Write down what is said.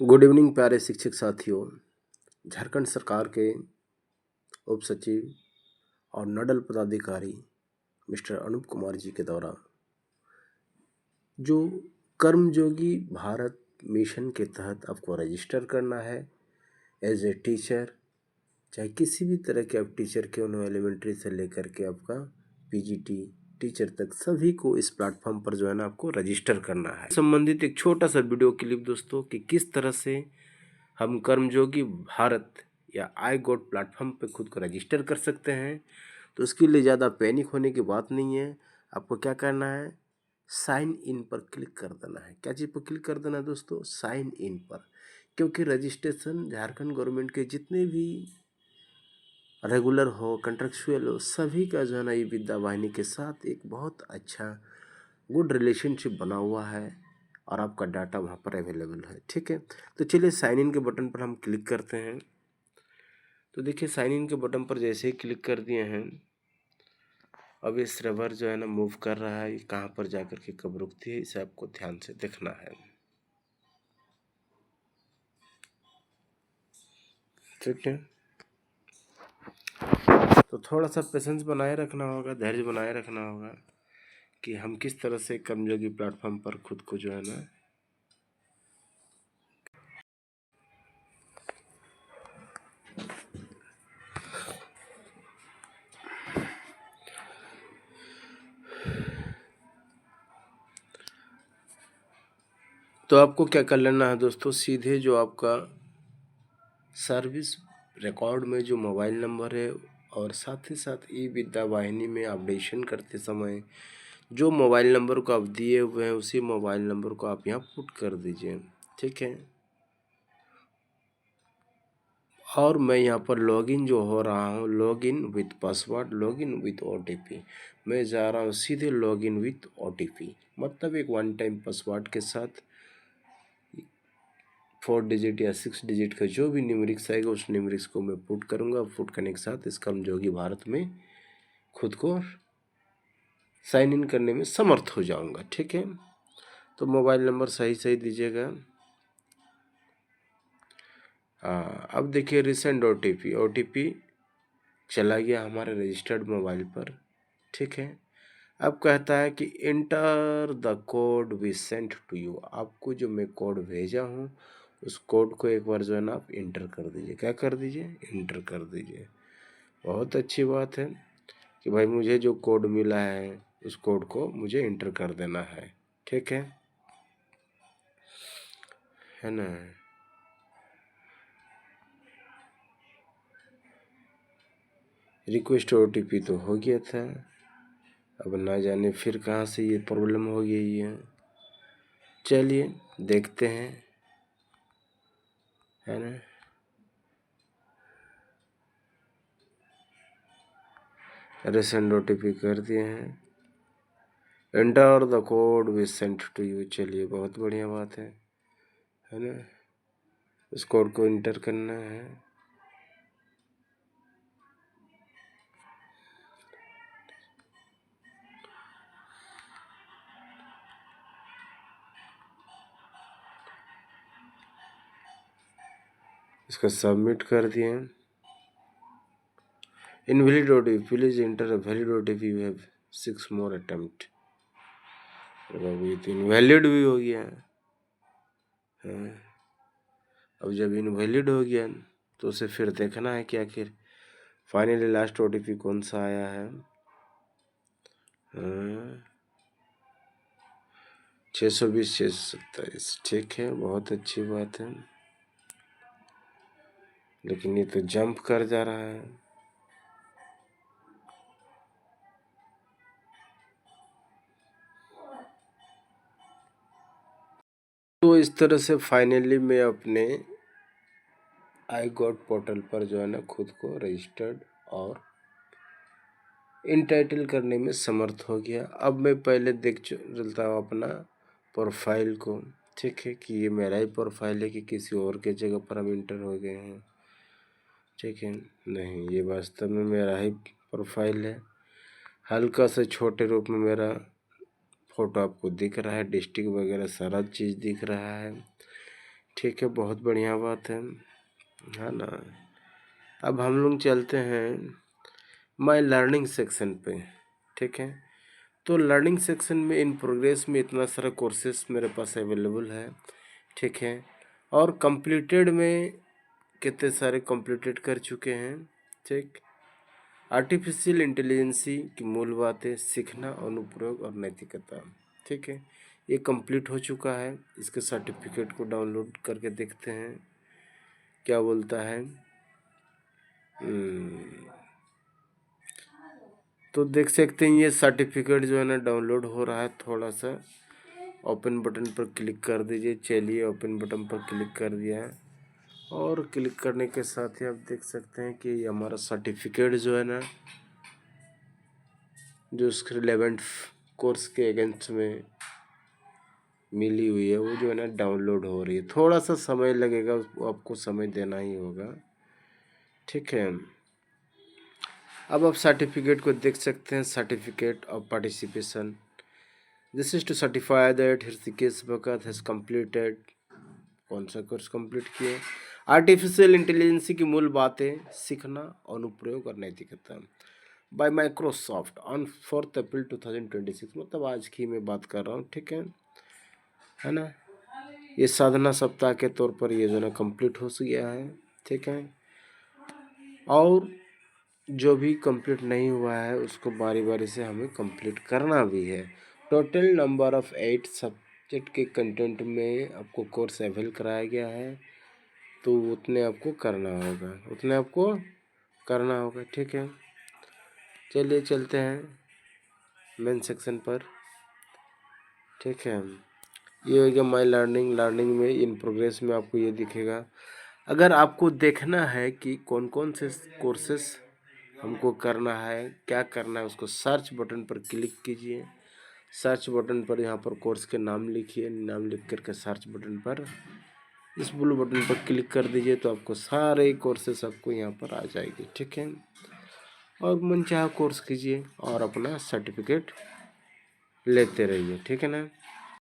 Good evening प्यारे शिक्षक साथियों। झारखंड सरकार के उप सचिव और नोडल पदाधिकारी मिस्टर अनूप कुमार जी के द्वारा जो कर्मयोगी भारत मिशन के तहत आपको रजिस्टर करना है एज ए टीचर, चाहे किसी भी तरह के आप टीचर क्यों न, एलिमेंट्री से लेकर के आपका पीजीटी टीचर तक सभी को इस प्लेटफॉर्म पर जो है ना आपको रजिस्टर करना है। संबंधित एक छोटा सा वीडियो क्लिप दोस्तों कि किस तरह से हम कर्मयोगी भारत या आई गॉट प्लेटफॉर्म पे खुद को रजिस्टर कर सकते हैं। तो उसके लिए ज़्यादा पैनिक होने की बात नहीं है। आपको क्या करना है, साइन इन पर क्लिक कर देना है। क्या चीज़ पर क्लिक कर देना है दोस्तों, साइन इन पर। क्योंकि रजिस्ट्रेशन झारखंड गवर्नमेंट के जितने भी रेगुलर हो, कंट्रेक्चुअल हो, सभी का जो है ना ये विद्या वाहिनी के साथ एक बहुत अच्छा गुड रिलेशनशिप बना हुआ है और आपका डाटा वहाँ पर अवेलेबल है। ठीक है, तो चलिए साइन इन के बटन पर हम क्लिक करते हैं। तो देखिए साइन इन के बटन पर जैसे ही क्लिक कर दिए हैं, अब ये सर्वर जो है ना मूव कर रहा है, कहाँ पर जाकर के कब रुकती है इसे आपको ध्यान से देखना है। ठीक है, तो थोड़ा सा पेशेंस बनाए रखना होगा, धैर्य बनाए रखना होगा कि हम किस तरह से कर्मयोगी प्लेटफॉर्म पर खुद को जो है ना तो आपको क्या कर लेना है दोस्तों, सीधे जो आपका सर्विस रिकॉर्ड में जो मोबाइल नंबर है और साथ ही साथ ई विद्या वाहिनी में अपडेशन करते समय जो मोबाइल नंबर को आप दिए हुए हैं उसी मोबाइल नंबर को आप यहाँ पुट कर दीजिए। ठीक है, और मैं यहाँ पर लॉगिन जो हो रहा हूँ, login with password, login with OTP, मैं जा रहा हूँ सीधे लॉगिन विथ ओटीपी, मतलब एक वन टाइम पासवर्ड के साथ 4 डिजिट या 6 डिजिट का जो भी न्यूमेरिक्स आएगा उस न्यूमेरिक्स को मैं पुट करूँगा। पुट करने के साथ इस कर्मयोगी भारत में खुद को साइन इन करने में समर्थ हो जाऊँगा। ठीक है, तो मोबाइल नंबर सही सही दीजिएगा। अब देखिए रिसेंट ओटीपी चला गया हमारे रजिस्टर्ड मोबाइल पर। ठीक है, अब कहता है कि enter the code we sent to you, आपको जो मैं कोड भेजा हूँ उस कोड को एक बार जो है ना आप इंटर कर दीजिए। क्या कर दीजिए, इंटर कर दीजिए। बहुत अच्छी बात है कि भाई मुझे जो कोड मिला है उस कोड को मुझे इंटर कर देना है। ठीक है ना। रिक्वेस्ट ओटीपी तो हो गया था, अब ना जाने फिर कहाँ से ये प्रॉब्लम हो गई है। चलिए देखते हैं, है ना। रिसेंट ओटीपी कर दिए हैं, enter the code we sent to you. चलिए बहुत बढ़िया बात है ना। उस कोड को इंटर करना है। इसका सबमिट कर दिए। Invalid OTP, please enter a valid OTP, you have 6 more attempt. ये तो इनवैलिड भी हो गया है। अब जब इनवैलिड हो गया तो उसे फिर देखना है कि आखिर फाइनली लास्ट ओटीपी कौन सा आया है। 620 627। ठीक है, बहुत अच्छी बात है, लेकिन ये तो जंप कर जा रहा है। तो इस तरह से फाइनली मैं अपने आई गॉट पोर्टल पर जो है ना खुद को रजिस्टर्ड और इनटाइटल करने में समर्थ हो गया। अब मैं पहले देख चलता हूँ अपना प्रोफाइल को। ठीक है, कि ये मेरा ही प्रोफाइल है कि किसी और के जगह पर हम इंटर हो गए हैं। ठीक है, नहीं, ये वास्तव में मेरा ही प्रोफाइल है। हल्का से छोटे रूप में मेरा फ़ोटो आपको दिख रहा है, डिस्ट्रिक्ट वगैरह सारा चीज़ दिख रहा है। ठीक है, बहुत बढ़िया बात है ना। अब हम लोग चलते हैं माय लर्निंग सेक्शन पे। ठीक है, तो लर्निंग सेक्शन में इन प्रोग्रेस में इतना सारा कोर्सेस मेरे पास अवेलेबल है। ठीक है, और कंप्लीटेड में कितने सारे कंप्लीटेड कर चुके हैं। ठीक, आर्टिफिशियल इंटेलिजेंसी की मूल बातें, सीखना, अनुप्रयोग और नैतिकता। ठीक है, ये कंप्लीट हो चुका है। इसके सर्टिफिकेट को डाउनलोड करके देखते हैं क्या बोलता है। तो देख सकते हैं ये सर्टिफिकेट जो है ना डाउनलोड हो रहा है। थोड़ा सा ओपन बटन पर क्लिक कर दीजिए। चलिए, ओपन बटन पर क्लिक कर दिया है, और क्लिक करने के साथ ही आप देख सकते हैं कि हमारा सर्टिफिकेट जो है ना, जो उसके रिलेवेंट कोर्स के अगेंस्ट में मिली हुई है, वो जो है ना डाउनलोड हो रही है। थोड़ा सा समय लगेगा, उसको आपको समय देना ही होगा। ठीक है, अब आप सर्टिफिकेट को देख सकते हैं। Certificate of participation, this is to certify that Hrishikesh Bhagat has completed, कौन सा कोर्स कंप्लीट किए, आर्टिफिशियल इंटेलिजेंस की मूल बातें, सीखना, अनुप्रयोग और नैतिकता, बाय माइक्रोसॉफ्ट ऑन 4 अप्रैल 2026। मतलब आज की मैं बात कर रहा हूँ। ठीक है ना। ये साधना सप्ताह के तौर पर ये जो है कंप्लीट हो गया है। ठीक है, और जो भी कंप्लीट नहीं हुआ है उसको बारी बारी से हमें कंप्लीट करना भी है। टोटल नंबर ऑफ 8 सब्जेक्ट के कंटेंट में आपको कोर्स अवेल कराया गया है, तो उतने आपको करना होगा। ठीक है, चलिए चलते हैं मेन सेक्शन पर। ठीक है, ये हो गया माय लर्निंग में इन प्रोग्रेस में आपको ये दिखेगा। अगर आपको देखना है कि कौन कौन से कोर्सेस हमको करना है, क्या करना है, उसको सर्च बटन पर क्लिक कीजिए। सर्च बटन पर यहाँ पर कोर्स के नाम लिखिए। नाम लिख करके सर्च बटन पर, इस ब्लू बटन पर क्लिक कर दीजिए, तो आपको सारे कोर्सेस आपको यहाँ पर आ जाएगी। ठीक है, और मनचाहा कोर्स कीजिए और अपना सर्टिफिकेट लेते रहिए। ठीक है ना।